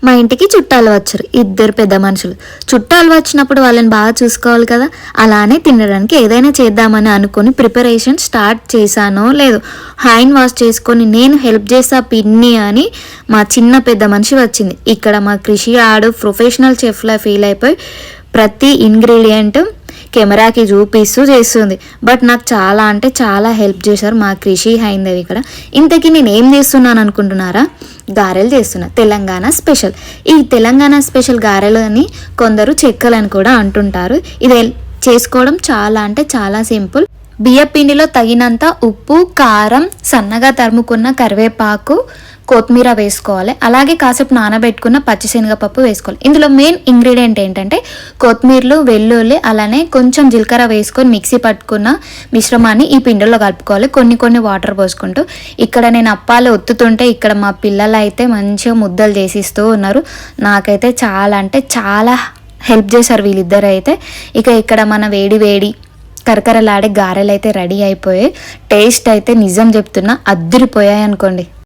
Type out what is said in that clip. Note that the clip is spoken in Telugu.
మా ఇంటికి చుట్టాలు వచ్చారు, ఇద్దరు పెద్ద మనుషులు. చుట్టాలు వచ్చినప్పుడు వాళ్ళని బాగా చూసుకోవాలి కదా, అలానే తినడానికి ఏదైనా చేద్దామని అనుకుని ప్రిపరేషన్ స్టార్ట్ చేశానో లేదు, హ్యాండ్ వాష్ చేసుకొని నేను హెల్ప్ చేసా పిన్ని అని మా చిన్న పెద్ద మనిషి వచ్చింది. ఇక్కడ మా కృషి ఆడు ప్రొఫెషనల్ చెఫ్లా ఫీల్ అయిపోయి ప్రతి ఇంగ్రీడియంట్ కెమెరాకి చూపిస్తూ చేస్తుంది. బట్ నాకు చాలా అంటే చాలా హెల్ప్ చేశారు మా కృషి హైందవి. ఇక్కడ ఇంతకీ నేను ఏం చేస్తున్నాను అనుకుంటున్నారా? గారెలు చేస్తున్నా, తెలంగాణ స్పెషల్. ఈ తెలంగాణ స్పెషల్ గారెలు అని కొందరు చెక్కలని కూడా అంటుంటారు. ఇది చేసుకోవడం చాలా అంటే చాలా సింపుల్. బియ్యపిండిలో తగినంత ఉప్పు, కారం, సన్నగా తరుముకున్న కరివేపాకు, కొత్తిమీర వేసుకోవాలి. అలాగే కాసేపు నానబెట్టుకున్న పచ్చిశనగపప్పు వేసుకోవాలి. ఇందులో మెయిన్ ఇంగ్రీడియంట్ ఏంటంటే కొత్తిమీరలు, వెల్లుల్లి, అలానే కొంచెం జీలకర్ర వేసుకొని మిక్సీ పట్టుకున్న మిశ్రమాన్ని ఈ పిండిలో కలుపుకోవాలి. కొన్ని వాటర్ పోసుకుంటూ. ఇక్కడ నేను అప్పాలు ఒత్తుతుంటే ఇక్కడ మా పిల్లలు అయితే మంచిగా ముద్దలు చేసిస్తూ ఉన్నారు. నాకైతే చాలా అంటే చాలా హెల్ప్ చేశారు వీళ్ళిద్దరు అయితే. ఇక ఇక్కడ మన వేడి కరకరలాడే గారెలు అయితే రెడీ అయిపోయాయి. టేస్ట్ అయితే నిజం చెప్తున్నా అద్దిరిపోయాయి అనుకోండి.